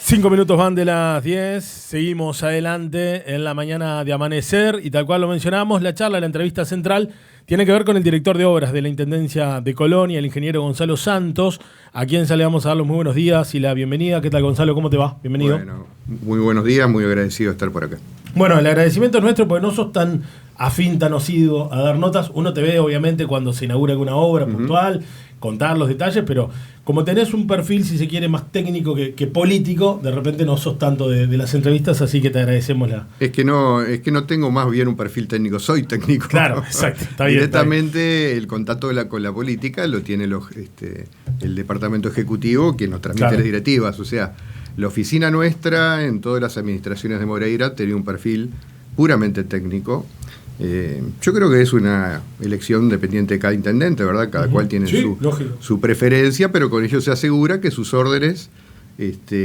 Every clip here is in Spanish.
5 minutos van de las 10, seguimos adelante en la mañana de amanecer y tal cual lo mencionamos, la charla, la entrevista central tiene que ver con el director de obras de la Intendencia de Colonia, el ingeniero Gonzalo Santos, a quien le vamos a dar los muy buenos días y la bienvenida. ¿Qué tal, Gonzalo? ¿Cómo te va? Bienvenido. Bueno, muy buenos días, muy agradecido de estar por acá. Bueno, el agradecimiento es nuestro porque no sos tan afín, tan osido a dar notas. Uno te ve, obviamente, cuando se inaugura alguna obra puntual, contar los detalles, pero como tenés un perfil, si se quiere, más técnico que político, de repente no sos tanto de las entrevistas, así que te agradecemos la... Es que no tengo más bien un perfil técnico, soy técnico. Claro, exacto, está bien. Directamente el contacto con la política lo tiene el departamento ejecutivo, quien nos transmite las directivas, o sea, la oficina nuestra en todas las administraciones de Moreira tenía un perfil puramente técnico. Yo creo que es una elección dependiente de cada intendente, ¿verdad? Cada cual tiene su preferencia, pero con ello se asegura que sus órdenes,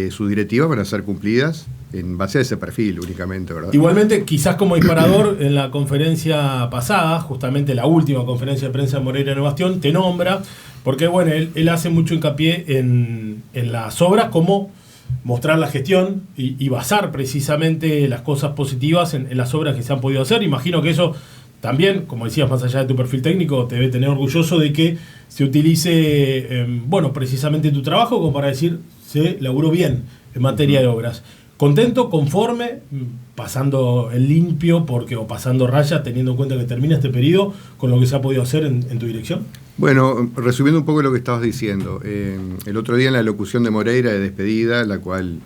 sus directivas van a ser cumplidas en base a ese perfil únicamente, ¿verdad? Igualmente, quizás como disparador, en la conferencia pasada, justamente la última conferencia de prensa de Moreira en el Bastión, te nombra, porque bueno, él hace mucho hincapié en las obras como mostrar la gestión y basar precisamente las cosas positivas en las obras que se han podido hacer. Imagino que eso también, como decías, más allá de tu perfil técnico, te debe tener orgulloso de que se utilice, precisamente tu trabajo como para decir, se laburó bien en materia de obras. ¿Contento, conforme, pasando el limpio o pasando raya, teniendo en cuenta que termina este periodo con lo que se ha podido hacer en tu dirección? Bueno, resumiendo un poco lo que estabas diciendo, el otro día en la locución de Moreira de despedida, la cual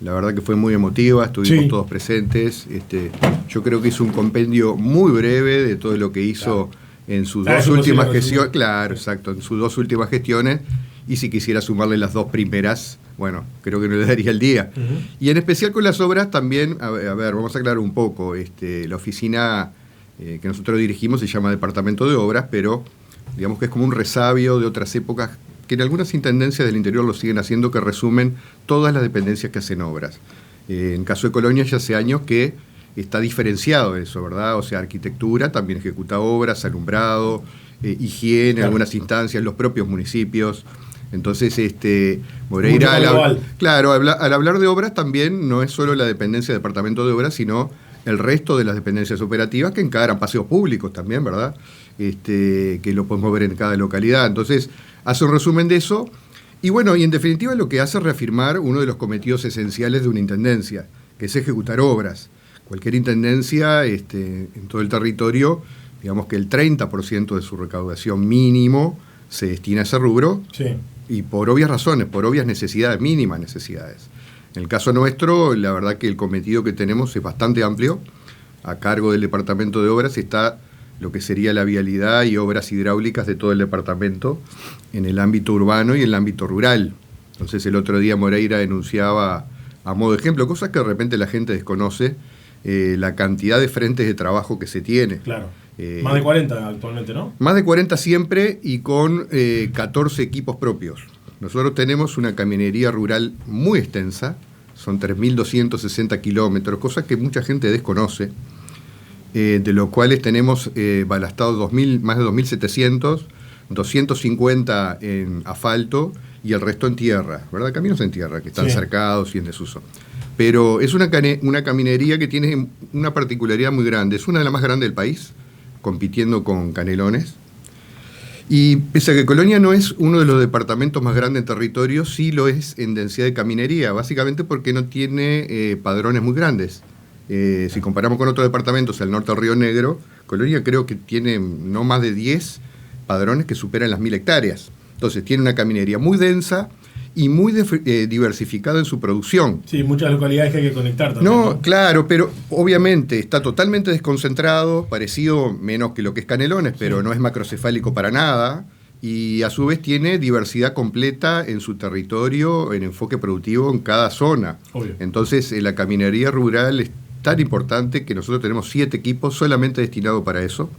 la verdad que fue muy emotiva, estuvimos todos presentes, yo creo que hizo un compendio muy breve de todo lo que hizo en sus dos últimas gestiones, en sus dos últimas gestiones, y si quisiera sumarle las dos primeras, bueno, creo que no le daría el día. Y en especial con las obras también, a ver, vamos a aclarar un poco, la oficina que nosotros dirigimos se llama Departamento de Obras, pero digamos que es como un resabio de otras épocas que en algunas intendencias del interior lo siguen haciendo, que resumen todas las dependencias que hacen obras. En caso de Colonia ya hace años que está diferenciado eso, ¿verdad? O sea, arquitectura también ejecuta obras, alumbrado, higiene, algunas instancias, los propios municipios. Entonces, Moreira, al hablar de obras también no es solo la dependencia del departamento de obras, sino el resto de las dependencias operativas que encaran paseos públicos también, ¿verdad? Que lo podemos ver en cada localidad. Entonces, hace un resumen de eso. Y bueno, y en definitiva lo que hace es reafirmar uno de los cometidos esenciales de una intendencia, que es ejecutar obras. Cualquier intendencia en todo el territorio, digamos que el 30% de su recaudación mínimo se destina a ese rubro. Sí. Y por obvias razones, por obvias necesidades, mínimas necesidades. En el caso nuestro, la verdad que el cometido que tenemos es bastante amplio. A cargo del Departamento de Obras está lo que sería la vialidad y obras hidráulicas de todo el departamento en el ámbito urbano y en el ámbito rural. Entonces el otro día Moreira denunciaba, a modo de ejemplo, cosas que de repente la gente desconoce, la cantidad de frentes de trabajo que se tiene. Claro. Más de 40 actualmente, ¿no? Más de 40 siempre y con 14 equipos propios. Nosotros tenemos una caminería rural muy extensa, son 3.260 kilómetros, cosas que mucha gente desconoce, de los cuales tenemos balastados más de 2.700, 250 en asfalto y el resto en tierra, ¿verdad? Caminos en tierra que están cercados y en desuso. Pero es una caminería que tiene una particularidad muy grande, es una de las más grandes del país, compitiendo con Canelones. Y pese a que Colonia no es uno de los departamentos más grandes en territorio, sí lo es en densidad de caminería, básicamente porque no tiene padrones muy grandes. Si comparamos con otros departamentos, al norte del Río Negro, Colonia creo que tiene no más de 10 padrones que superan las 1.000 hectáreas. Entonces tiene una caminería muy densa y muy diversificada en su producción. Sí, muchas localidades que hay que conectar también. No, claro, pero obviamente está totalmente desconcentrado, parecido menos que lo que es Canelones, pero no es macrocefálico para nada, y a su vez tiene diversidad completa en su territorio, en enfoque productivo en cada zona. Obvio. Entonces la caminería rural es tan importante que nosotros tenemos 7 equipos solamente destinados para eso.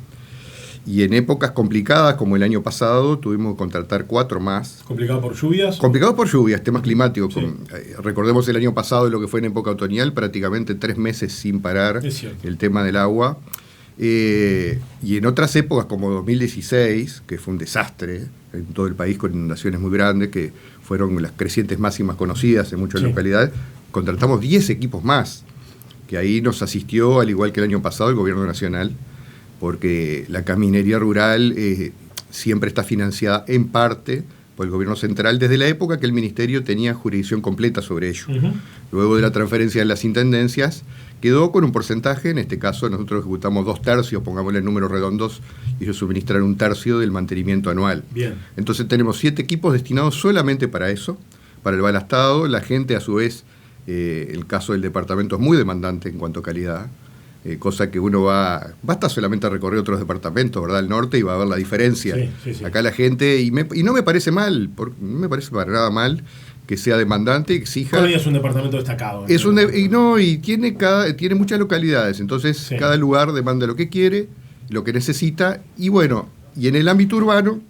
Y en épocas complicadas, como el año pasado, tuvimos que contratar 4 más. ¿Complicado por lluvias? Complicado por lluvias, temas climáticos. Sí. Recordemos el año pasado, lo que fue en época otoñal, prácticamente 3 meses sin parar el tema del agua. Y en otras épocas, como 2016, que fue un desastre en todo el país, con inundaciones muy grandes, que fueron las crecientes máximas conocidas en muchas localidades, contratamos 10 equipos más, que ahí nos asistió, al igual que el año pasado, el gobierno nacional, porque la caminería rural siempre está financiada en parte por el gobierno central desde la época que el ministerio tenía jurisdicción completa sobre ello. Luego de la transferencia de las intendencias, quedó con un porcentaje, en este caso nosotros ejecutamos 2/3, pongámosle números redondos, y ellos suministran 1/3 del mantenimiento anual. Bien. Entonces tenemos 7 equipos destinados solamente para eso, para el balastado. La gente, a su vez, el caso del departamento es muy demandante en cuanto a calidad, cosa que uno basta solamente a recorrer otros departamentos, ¿verdad? Al norte, y va a ver la diferencia. Sí. Acá la gente, y no me parece mal, no me parece para nada mal que sea demandante, exija. Todavía es un departamento destacado. Y tiene muchas localidades, entonces cada lugar demanda lo que quiere, lo que necesita, y bueno, y en el ámbito urbano,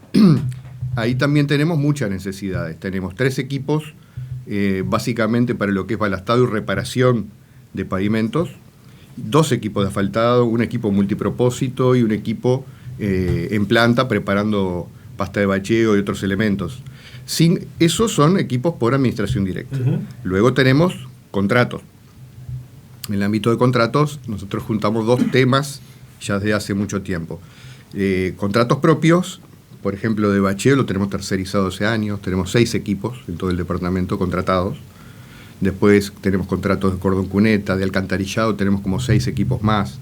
ahí también tenemos muchas necesidades. Tenemos 3 equipos, básicamente para lo que es balastado y reparación de pavimentos, 2 equipos de asfaltado, un equipo multipropósito y un equipo en planta preparando pasta de bacheo y otros elementos. Esos son equipos por administración directa. Luego tenemos contratos. En el ámbito de contratos, nosotros juntamos 2 temas ya desde hace mucho tiempo. Contratos propios, por ejemplo, de bacheo, lo tenemos tercerizado hace años. Tenemos 6 equipos en todo el departamento contratados. Después tenemos contratos de cordón cuneta, de alcantarillado, tenemos como 6 equipos más.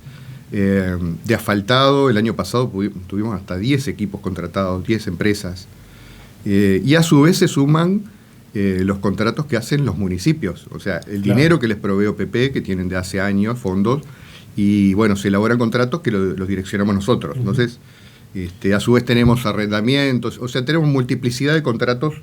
De asfaltado, el año pasado tuvimos hasta 10 equipos contratados, 10 empresas. Y a su vez se suman los contratos que hacen los municipios. O sea, el dinero que les provee OPP, que tienen de hace años fondos, y bueno, se elaboran contratos que los direccionamos nosotros. Entonces, a su vez tenemos arrendamientos, o sea, tenemos multiplicidad de contratos.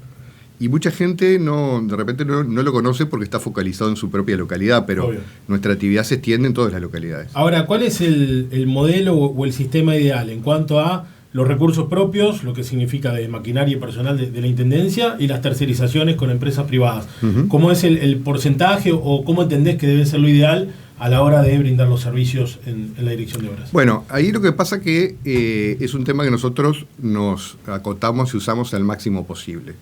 Y mucha gente de repente no lo conoce porque está focalizado en su propia localidad, pero nuestra actividad se extiende en todas las localidades. Ahora, ¿cuál es el modelo o el sistema ideal en cuanto a los recursos propios, lo que significa de maquinaria y personal de la Intendencia, y las tercerizaciones con empresas privadas? ¿Cómo es el porcentaje o cómo entendés que debe ser lo ideal a la hora de brindar los servicios en la Dirección de Obras? Bueno, ahí lo que pasa que es un tema que nosotros nos acotamos y usamos al máximo posible.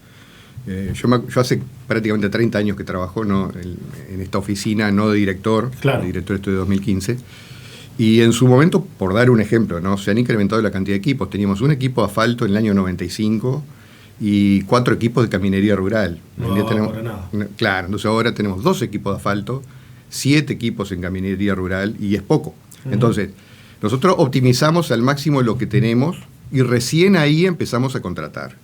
Yo hace prácticamente 30 años que trabajo en esta oficina, no de director, de director estoy de 2015, y en su momento, por dar un ejemplo, ¿no? Se han incrementado la cantidad de equipos. Teníamos un equipo de asfalto en el año 95 y 4 equipos de caminería rural. Para nada. Claro, entonces ahora tenemos 2 equipos de asfalto, 7 equipos en caminería rural, y es poco. Entonces, nosotros optimizamos al máximo lo que tenemos y recién ahí empezamos a contratar.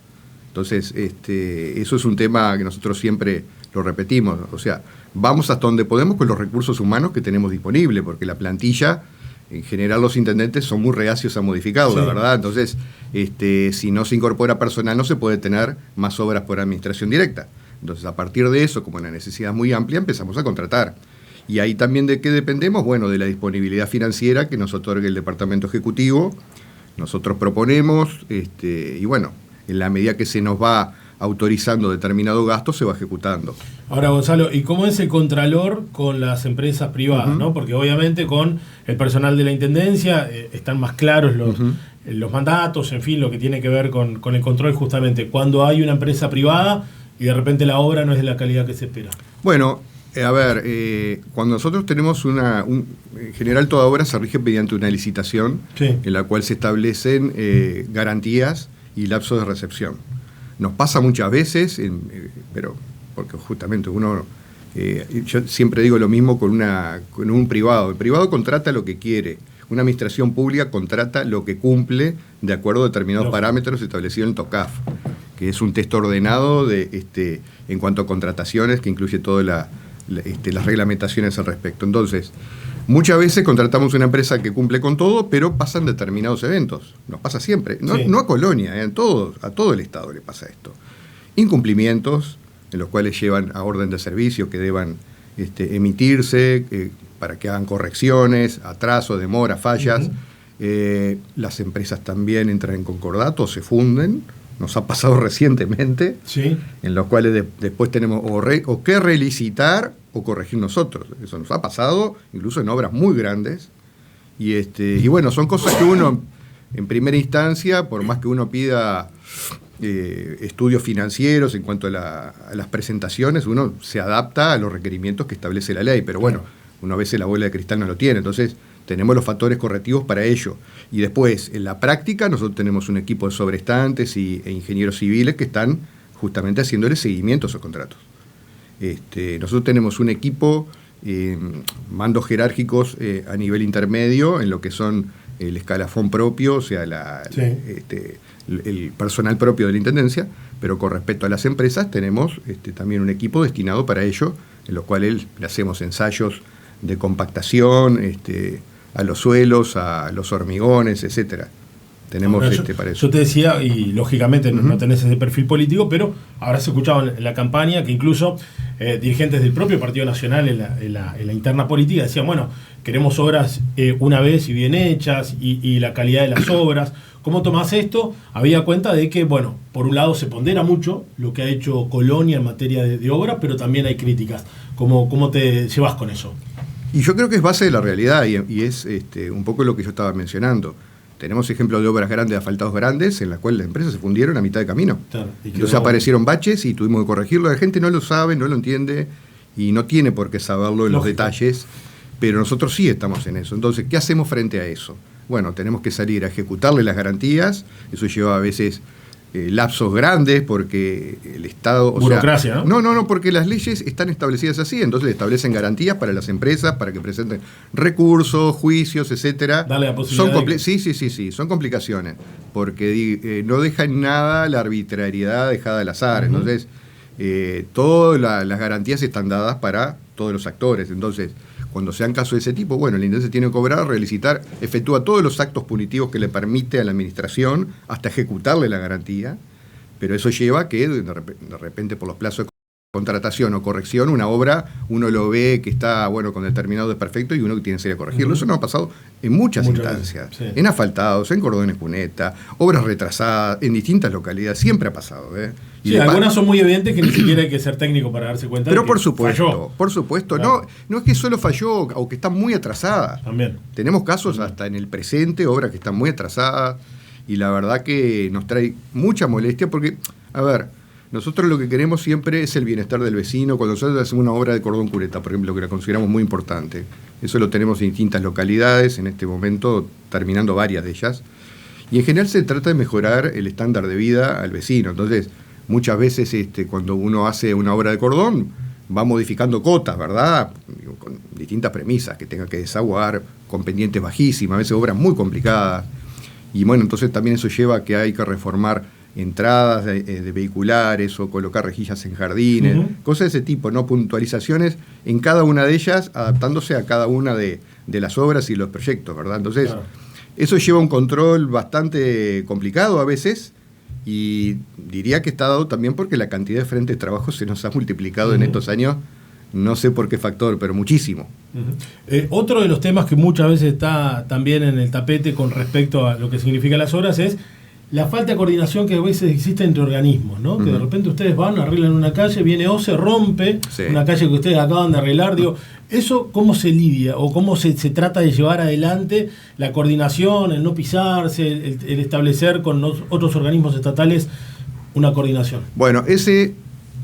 Entonces, eso es un tema que nosotros siempre lo repetimos. O sea, vamos hasta donde podemos con los recursos humanos que tenemos disponibles, porque la plantilla, en general los intendentes son muy reacios a modificarla, la verdad. Entonces, si no se incorpora personal, no se puede tener más obras por administración directa. Entonces, a partir de eso, como la necesidad es muy amplia, empezamos a contratar. Y ahí también de qué dependemos, bueno, de la disponibilidad financiera que nos otorgue el Departamento Ejecutivo. Nosotros proponemos, y bueno, en la medida que se nos va autorizando determinado gasto, se va ejecutando. Ahora, Gonzalo, ¿y cómo es el contralor con las empresas privadas? ¿No? Porque obviamente con el personal de la Intendencia están más claros los mandatos, en fin, lo que tiene que ver con el control justamente. Cuando hay una empresa privada y de repente la obra no es de la calidad que se espera. Bueno, a ver, cuando nosotros tenemos en general toda obra se rige mediante una licitación en la cual se establecen garantías y lapsos de recepción. Nos pasa muchas veces, pero porque justamente yo siempre digo lo mismo con un privado. El privado contrata lo que quiere. Una administración pública contrata lo que cumple de acuerdo a determinados parámetros establecidos en el TOCAF, que es un texto ordenado en cuanto a contrataciones que incluye todas las reglamentaciones al respecto. Entonces, muchas veces contratamos una empresa que cumple con todo, pero pasan determinados eventos. Nos pasa siempre. No a Colonia, a todo el Estado le pasa esto. Incumplimientos, en los cuales llevan a orden de servicio que deban emitirse para que hagan correcciones, atraso, demora, fallas. Las empresas también entran en concordato, se funden. Nos ha pasado recientemente, en los cuales después tenemos o que relicitar o corregir nosotros. Eso nos ha pasado, incluso en obras muy grandes. Y bueno, son cosas que uno, en primera instancia, por más que uno pida estudios financieros, en cuanto a las presentaciones, uno se adapta a los requerimientos que establece la ley, pero bueno, uno a veces la bola de cristal no lo tiene, entonces tenemos los factores correctivos para ello. Y después, en la práctica, nosotros tenemos un equipo de sobrestantes e ingenieros civiles que están justamente haciéndole seguimiento a esos contratos. Nosotros tenemos un equipo, mandos jerárquicos a nivel intermedio, en lo que son el escalafón propio, o sea, el personal propio de la Intendencia, pero con respecto a las empresas tenemos también un equipo destinado para ello, en lo cual le hacemos ensayos de compactación a los suelos, a los hormigones, etcétera. Tenemos para eso. Yo te decía, y lógicamente no tenés ese perfil político, pero habrás escuchado en la campaña que incluso dirigentes del propio Partido Nacional en la interna política decían, bueno, queremos obras una vez y bien hechas, y la calidad de las obras. ¿Cómo tomás esto? Había cuenta de que, bueno, por un lado se pondera mucho lo que ha hecho Colonia en materia de obras, pero también hay críticas. ¿Cómo te llevas con eso? Y yo creo que es base de la realidad, y es un poco lo que yo estaba mencionando. Tenemos ejemplos de obras grandes, asfaltados grandes, en las cuales las empresas se fundieron a mitad de camino. Claro, entonces aparecieron baches y tuvimos que corregirlo. La gente no lo sabe, no lo entiende y no tiene por qué saberlo en los detalles, pero nosotros sí estamos en eso. Entonces, ¿qué hacemos frente a eso? Bueno, tenemos que salir a ejecutarle las garantías. Eso lleva a veces lapsos grandes porque el Estado... Burocracia, ¿no? No, porque las leyes están establecidas así, entonces establecen garantías para las empresas, para que presenten recursos, juicios, etcétera. Dale la posibilidad Sí, son complicaciones, porque no dejan nada la arbitrariedad dejada al azar. Entonces, todas las garantías están dadas para todos los actores. Entonces, cuando sean casos de ese tipo, bueno, el Intendencia tiene que cobrar, relicitar, efectúa todos los actos punitivos que le permite a la administración hasta ejecutarle la garantía, pero eso lleva a que de repente por los plazos de contratación o corrección, una obra, uno lo ve que está, bueno, con determinado desperfecto y uno que tiene que salir a corregirlo. Eso nos ha pasado en muchas instancias, sí. En asfaltados, en cordones cuneta, obras retrasadas, en distintas localidades, siempre ha pasado. Y algunas son muy evidentes que ni siquiera hay que ser técnico para darse cuenta. Pero de que por supuesto, claro. No es que solo falló o que está muy atrasada. También. Tenemos casos hasta en el presente, obras que están muy atrasadas, y la verdad que nos trae mucha molestia porque, a ver, nosotros lo que queremos siempre es el bienestar del vecino. Cuando nosotros hacemos una obra de cordón cuneta, por ejemplo, que la consideramos muy importante, eso lo tenemos en distintas localidades, en este momento terminando varias de ellas, y en general se trata de mejorar el estándar de vida al vecino. Entonces, muchas veces cuando uno hace una obra de cordón, va modificando cotas, ¿verdad? Con distintas premisas, que tenga que desaguar, con pendientes bajísimas, a veces obras muy complicadas. Y bueno, entonces también eso lleva a que hay que reformar entradas de vehiculares o colocar rejillas en jardines, cosas de ese tipo, ¿no? Puntualizaciones en cada una de ellas, adaptándose a cada una de las obras y los proyectos, ¿verdad? Entonces, claro, eso lleva un control bastante complicado a veces, y diría que está dado también porque la cantidad de frentes de trabajo se nos ha multiplicado en estos años, no sé por qué factor, pero muchísimo. Otro de los temas que muchas veces está también en el tapete con respecto a lo que significan las obras es la falta de coordinación que a veces existe entre organismos, ¿no? Que de repente ustedes van, arreglan una calle, viene OCE, rompe una calle que ustedes acaban de arreglar. Digo, ¿eso cómo se lidia o cómo se trata de llevar adelante la coordinación, el no pisarse, el establecer con los otros organismos estatales una coordinación? Bueno, ese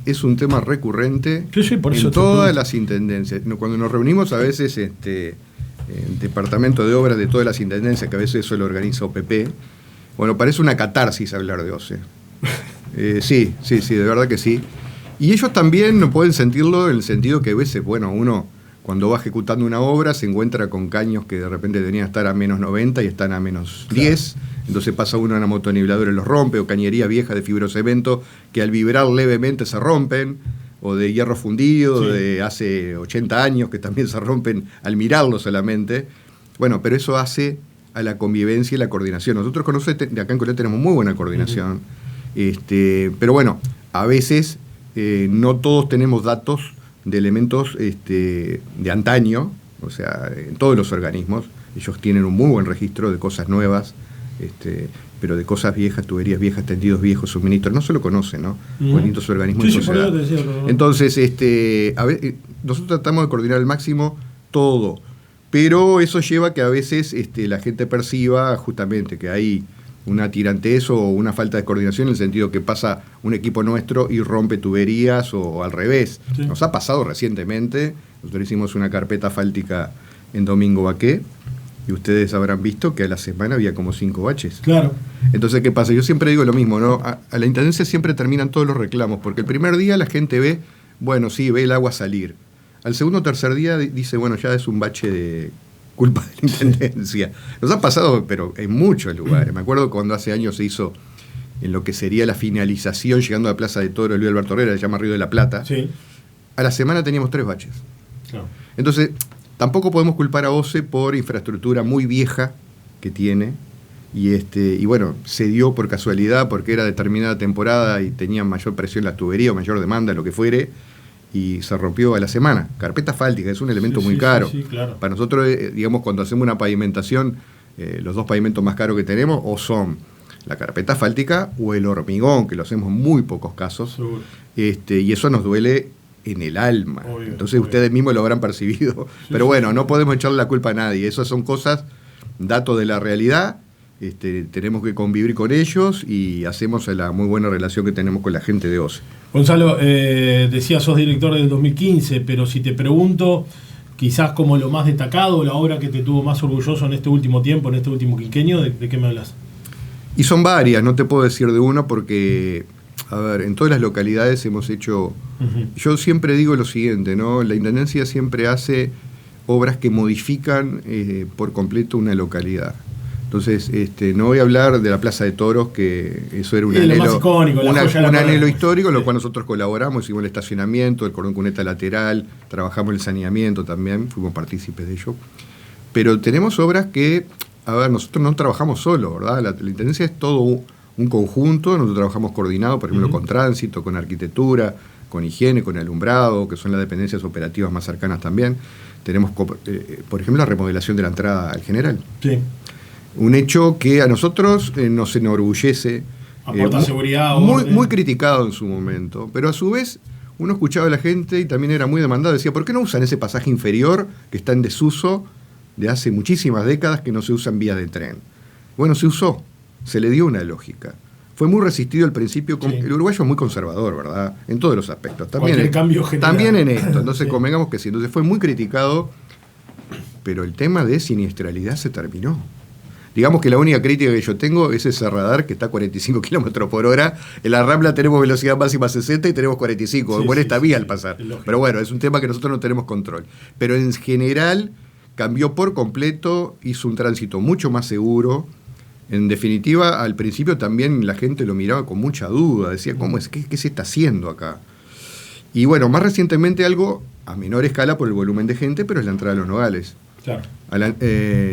es un tema recurrente por eso en todas las intendencias. Cuando nos reunimos a veces el departamento de obras de todas las intendencias, que a veces eso lo organiza OPP, bueno, parece una catarsis hablar de OCE. Sí, de verdad que sí. Y ellos también pueden sentirlo en el sentido que a veces, bueno, uno cuando va ejecutando una obra se encuentra con caños que de repente deberían estar a menos 90 y están a menos 10. Claro. Entonces pasa uno a una motonibladora y los rompe, o cañería vieja de fibrocemento que al vibrar levemente se rompen, o de hierro fundido de hace 80 años que también se rompen al mirarlo solamente. Bueno, pero eso hace a la convivencia y la coordinación. Nosotros con OCE de acá en Colonia tenemos muy buena coordinación, pero bueno, a veces no todos tenemos datos de elementos de antaño, o sea, en todos los organismos. Ellos tienen un muy buen registro de cosas nuevas, pero de cosas viejas, tuberías viejas, tendidos viejos, suministros, no se lo conocen, ¿no? Distintos organismos de sociedad. Entonces, nosotros tratamos de coordinar al máximo todo, pero eso lleva a que a veces la gente perciba justamente que hay una tirantez o una falta de coordinación en el sentido que pasa un equipo nuestro y rompe tuberías o al revés. Sí. Nos ha pasado recientemente, nosotros hicimos una carpeta asfáltica en Domingo Baqué y ustedes habrán visto que a la semana había como 5 baches. Claro. Entonces, ¿qué pasa? Yo siempre digo lo mismo, ¿no? A la Intendencia siempre terminan todos los reclamos, porque el primer día la gente ve, bueno, sí, ve el agua salir. Al segundo o tercer día dice, bueno, ya es un bache de culpa de la Intendencia. Nos ha pasado, pero en muchos lugares. Me acuerdo cuando hace años se hizo en lo que sería la finalización, llegando a la Plaza de Toros, Luis Alberto Herrera, se llama Río de la Plata. Sí. A la semana teníamos 3 baches. Claro. Entonces, tampoco podemos culpar a OCE por infraestructura muy vieja que tiene. Y bueno, se dio por casualidad, porque era determinada temporada y tenía mayor presión la tubería o mayor demanda, lo que fuere, y se rompió a la semana. Carpeta asfáltica es un elemento muy caro. Sí, claro. Para nosotros, digamos, cuando hacemos una pavimentación, los 2 pavimentos más caros que tenemos o son la carpeta asfáltica o el hormigón, que lo hacemos en muy pocos casos. Y eso nos duele en el alma. Obvio, entonces ustedes mismos lo habrán percibido. Sí, pero bueno, no podemos echarle la culpa a nadie. Esas son cosas, datos de la realidad. Tenemos que convivir con ellos y hacemos la muy buena relación que tenemos con la gente de OCE. Gonzalo, decías sos director del 2015, pero si te pregunto, quizás como lo más destacado, la obra que te tuvo más orgulloso en este último tiempo, en este último quinquenio, ¿de qué me hablas? Y son varias, no te puedo decir de una porque, a ver, en todas las localidades hemos hecho... Yo siempre digo lo siguiente, ¿no? La Intendencia siempre hace obras que modifican por completo una localidad. Entonces, no voy a hablar de la Plaza de Toros, que eso era un anhelo, más icónico, un anhelo histórico, en lo cual nosotros colaboramos, hicimos el estacionamiento, el cordón cuneta lateral, trabajamos el saneamiento también, fuimos partícipes de ello. Pero tenemos obras que, a ver, nosotros no trabajamos solo, ¿verdad? La Intendencia es todo un conjunto, nosotros trabajamos coordinados, por ejemplo, con tránsito, con arquitectura, con higiene, con alumbrado, que son las dependencias operativas más cercanas también. Tenemos, por ejemplo, la remodelación de la entrada al General. Sí. Un hecho que a nosotros nos enorgullece. Aporta seguridad. Muy criticado en su momento, pero a su vez uno escuchaba a la gente y también era muy demandado. Decía, ¿por qué no usan ese pasaje inferior que está en desuso de hace muchísimas décadas que no se usa en vías de tren? Bueno, se usó, se le dio una lógica. Fue muy resistido al principio. Sí. El uruguayo es muy conservador, ¿verdad? En todos los aspectos. También en esto. Entonces, convengamos que sí. Entonces fue muy criticado, pero el tema de siniestralidad se terminó. Digamos que la única crítica que yo tengo es ese radar que está a 45 kilómetros por hora. En la Rambla tenemos velocidad máxima 60 y tenemos 45. Bueno, esta vía al pasar. Pero bueno, es un tema que nosotros no tenemos control. Pero en general cambió por completo, hizo un tránsito mucho más seguro. En definitiva, al principio también la gente lo miraba con mucha duda. Decía, ¿cómo es? ¿Qué se está haciendo acá? Y bueno, más recientemente algo a menor escala por el volumen de gente, pero es la entrada de los Nogales. Claro.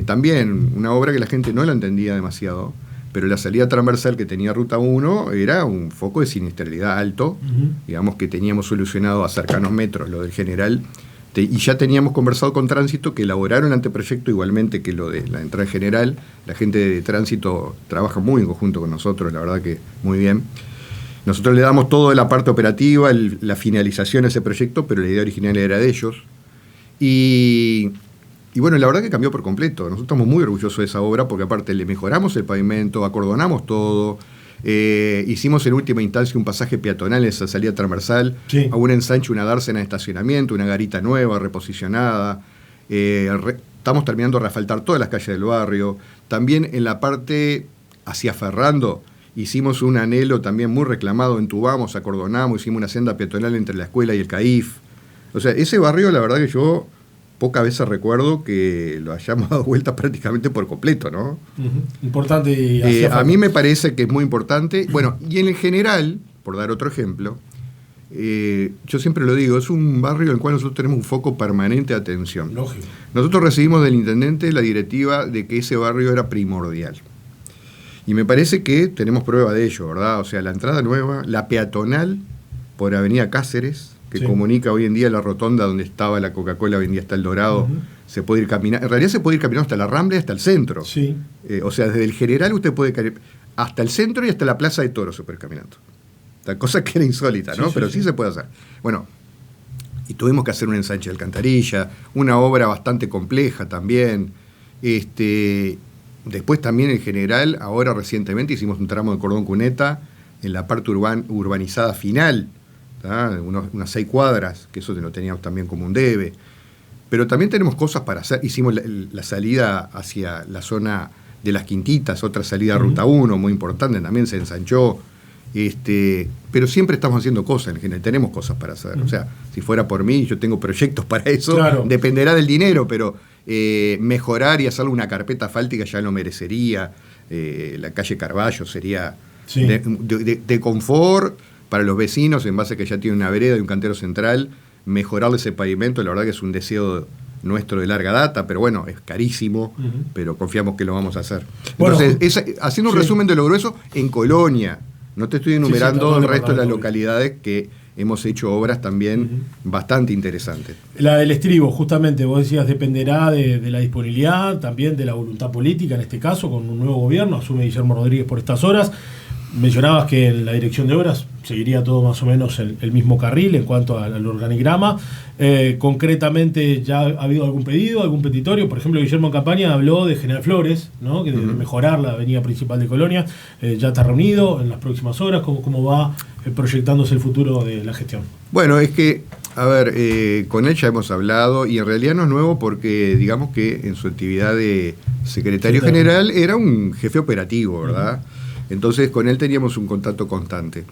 También una obra que la gente no la entendía demasiado, pero la salida transversal que tenía Ruta 1 era un foco de siniestralidad alto. Digamos que teníamos solucionado a cercanos metros lo del General, y ya teníamos conversado con Tránsito, que elaboraron el anteproyecto igualmente que lo de la entrada General. La gente de Tránsito trabaja muy en conjunto con nosotros, la verdad que muy bien. Nosotros le damos toda la parte operativa, la finalización a ese proyecto, pero la idea original era de ellos. Y bueno, la verdad que cambió por completo. Nosotros estamos muy orgullosos de esa obra porque aparte le mejoramos el pavimento, acordonamos todo, hicimos en última instancia un pasaje peatonal en esa salida transversal, a un ensanche, una dársena de estacionamiento, una garita nueva, reposicionada. Estamos terminando de reasfaltar todas las calles del barrio. También en la parte hacia Ferrando hicimos un anhelo también muy reclamado, entubamos, acordonamos, hicimos una senda peatonal entre la escuela y el CAIF. O sea, ese barrio la verdad que yo... pocas veces recuerdo que lo hayamos dado vuelta prácticamente por completo, ¿no? Importante. A mí me parece que es muy importante. Bueno, y en el general, por dar otro ejemplo, yo siempre lo digo, es un barrio en el cual nosotros tenemos un foco permanente de atención. Lógico. Nosotros recibimos del intendente la directiva de que ese barrio era primordial. Y me parece que tenemos prueba de ello, ¿verdad? O sea, la entrada nueva, la peatonal por Avenida Cáceres, que comunica hoy en día la rotonda donde estaba la Coca-Cola, hoy en día está el Dorado, se puede ir caminando, en realidad se puede ir caminando hasta la Rambla y hasta el centro. Sí. O sea, desde el General usted puede caer hasta el centro y hasta la Plaza de Toros se puede ir caminando. La cosa que era insólita, ¿no? Pero sí se puede hacer. Bueno, y tuvimos que hacer un ensanche de alcantarilla, una obra bastante compleja también. Y después también en general, ahora recientemente hicimos un tramo de cordón cuneta en la parte urbanizada final, unas 6 cuadras, que eso lo teníamos también como un debe. Pero también tenemos cosas para hacer. Hicimos la salida hacia la zona de las Quintitas, otra salida a Ruta 1, muy importante, también se ensanchó. Pero siempre estamos haciendo cosas, en general, tenemos cosas para hacer. O sea, si fuera por mí, yo tengo proyectos para eso, claro. Dependerá del dinero, pero mejorar y hacerle una carpeta asfáltica ya lo merecería. La calle Carballo sería de confort para los vecinos, en base a que ya tiene una vereda y un cantero central. Mejorarle ese pavimento, la verdad que es un deseo nuestro de larga data, pero bueno, es carísimo, pero confiamos que lo vamos a hacer. Bueno, entonces, haciendo un resumen de lo grueso, en Colonia, no te estoy enumerando el resto de las localidades que hemos hecho obras también bastante interesantes. La del estribo, justamente, vos decías, dependerá de la disponibilidad, también de la voluntad política, en este caso, con un nuevo gobierno, asume Guillermo Rodríguez por estas horas. Mencionabas que en la dirección de obras seguiría todo más o menos el mismo carril en cuanto al organigrama. Concretamente, ¿ya ha habido algún pedido, algún petitorio? Por ejemplo, Guillermo en campaña habló de General Flores, ¿no? De mejorar la avenida principal de Colonia. ¿Ya está reunido en las próximas horas? ¿Cómo va proyectándose el futuro de la gestión? Bueno, es que, a ver, con él ya hemos hablado y en realidad no es nuevo porque digamos que en su actividad de secretario general era un jefe operativo, ¿verdad? Entonces con él teníamos un contacto constante.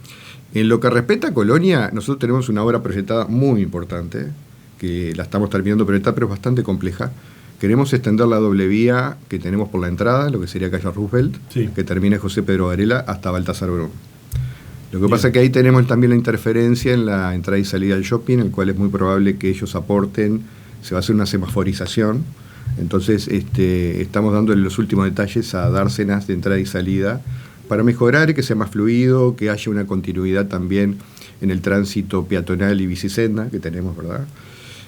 En lo que respecta a Colonia, nosotros tenemos una obra proyectada muy importante, que la estamos terminando pero es bastante compleja. Queremos extender la doble vía que tenemos por la entrada, lo que sería calle Roosevelt, que termina en José Pedro Varela hasta Baltasar Brum. Lo que pasa es que ahí tenemos también la interferencia en la entrada y salida del shopping, el cual es muy probable que ellos aporten, se va a hacer una semaforización. Entonces estamos dándole los últimos detalles a dársenas de entrada y salida, para mejorar y que sea más fluido, que haya una continuidad también en el tránsito peatonal y bicisenda que tenemos, ¿verdad?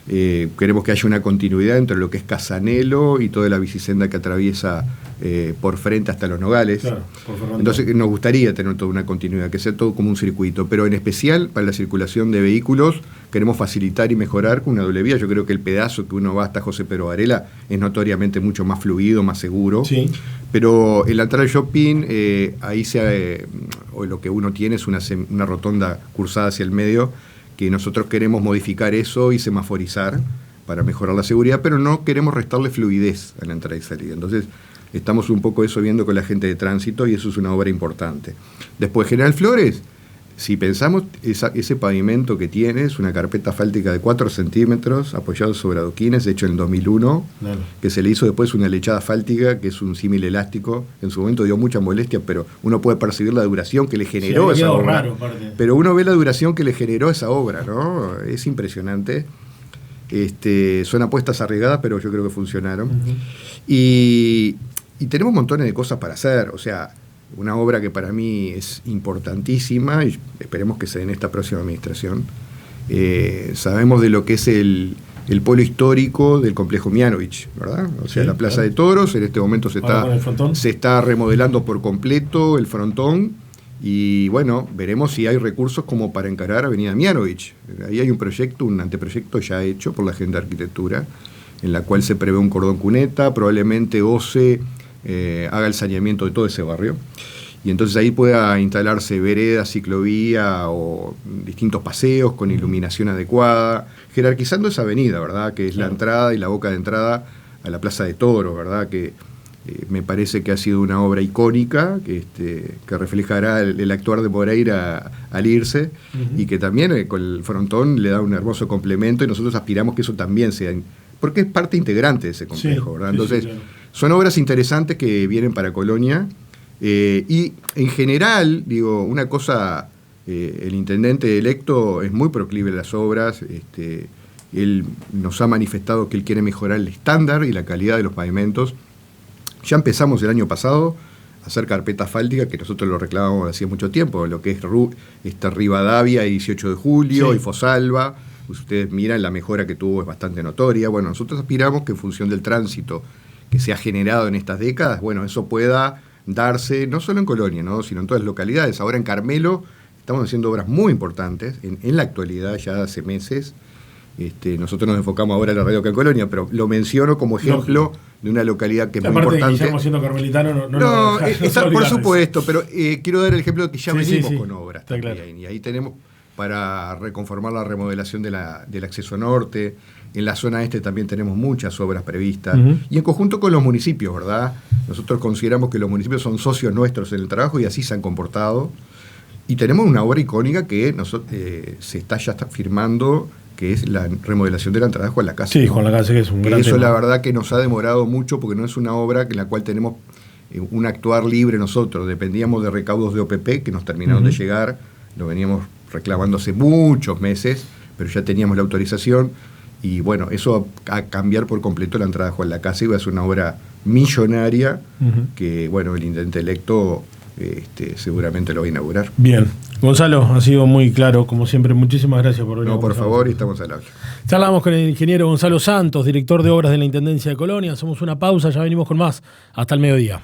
Queremos que haya una continuidad entre lo que es Casanelo y toda la bicisenda que atraviesa por frente hasta Los Nogales. Claro, entonces nos gustaría tener toda una continuidad, que sea todo como un circuito, pero en especial para la circulación de vehículos queremos facilitar y mejorar con una doble vía. Yo creo que el pedazo que uno va hasta José Pedro Varela es notoriamente mucho más fluido, más seguro. Sí. Pero en la entrada del shopping, ahí o lo que uno tiene es una rotonda cursada hacia el medio, que nosotros queremos modificar eso y semaforizar para mejorar la seguridad, pero no queremos restarle fluidez a la entrada y salida. Entonces, estamos un poco eso viendo con la gente de tránsito y eso es una obra importante. Después, General Flores, si pensamos ese pavimento que tiene, es una carpeta asfáltica de 4 centímetros apoyado sobre adoquines, hecho en el 2001, claro, que se le hizo después una lechada asfáltica, que es un símil elástico. En su momento dio mucha molestia, pero uno puede percibir la duración que le generó esa obra. Raro, pero uno ve la duración que le generó esa obra, ¿no? Es impresionante. Son apuestas arriesgadas, pero yo creo que funcionaron. Y tenemos montones de cosas para hacer, o sea, una obra que para mí es importantísima y esperemos que sea en esta próxima administración. Sabemos de lo que es el polo histórico del complejo Mianovich, ¿verdad? O sea, sí, la Plaza de Toros, en este momento se está remodelando por completo el frontón y bueno, veremos si hay recursos como para encarar Avenida Mianovich. Ahí hay un anteproyecto ya hecho por la Agenda de Arquitectura, en la cual se prevé un cordón cuneta, probablemente OCE haga el saneamiento de todo ese barrio y entonces ahí pueda instalarse vereda, ciclovía o distintos paseos con iluminación adecuada, jerarquizando esa avenida, ¿verdad? Que es la entrada y la boca de entrada a la Plaza de Toros, ¿verdad? Que me parece que ha sido una obra icónica que reflejará el actuar de Moreira al irse y que también con el frontón le da un hermoso complemento y nosotros aspiramos que eso también sea, porque es parte integrante de ese complejo, ¿verdad? Entonces, claro, son obras interesantes que vienen para Colonia y en general, digo, una cosa, el intendente electo es muy proclive a las obras, él nos ha manifestado que él quiere mejorar el estándar y la calidad de los pavimentos. Ya empezamos el año pasado a hacer carpeta asfáltica, que nosotros lo reclamábamos hacía mucho tiempo, lo que es Rivadavia y 18 de Julio y Fosalva. Ustedes miran, la mejora que tuvo es bastante notoria. Bueno, nosotros aspiramos que en función del tránsito que se ha generado en estas décadas, bueno, eso pueda darse no solo en Colonia, ¿no?, sino en todas las localidades. Ahora en Carmelo estamos haciendo obras muy importantes, en la actualidad ya hace meses, Nosotros nos enfocamos ahora en la radio acá en Colonia, pero lo menciono como ejemplo de una localidad que es muy importante. Guillermo siendo carmelitano por supuesto, pero quiero dar el ejemplo de que ya venimos con obras también, claro. Y ahí tenemos para reconformar la remodelación del acceso norte. En la zona este también tenemos muchas obras previstas, y en conjunto con los municipios, ¿verdad? Nosotros consideramos que los municipios son socios nuestros en el trabajo y así se han comportado. Y tenemos una obra icónica que se está firmando, que es la remodelación de la entrada de Juan Lacase. Sí, Juan Lacase, que es un gran eso tema. La verdad que nos ha demorado mucho porque no es una obra en la cual tenemos un actuar libre nosotros. Dependíamos de recaudos de OPP que nos terminaron de llegar, lo veníamos reclamando hace muchos meses, pero ya teníamos la autorización. Y bueno, eso a cambiar por completo la entrada de Juan Lacase iba a ser una obra millonaria que, bueno, el intendente electo seguramente lo va a inaugurar. Bien. Gonzalo, ha sido muy claro, como siempre. Muchísimas gracias por venir. No, por favor, y estamos al habla. Charlamos con el ingeniero Gonzalo Santos, director de obras de la Intendencia de Colonia. Hacemos una pausa, ya venimos con más. Hasta el mediodía.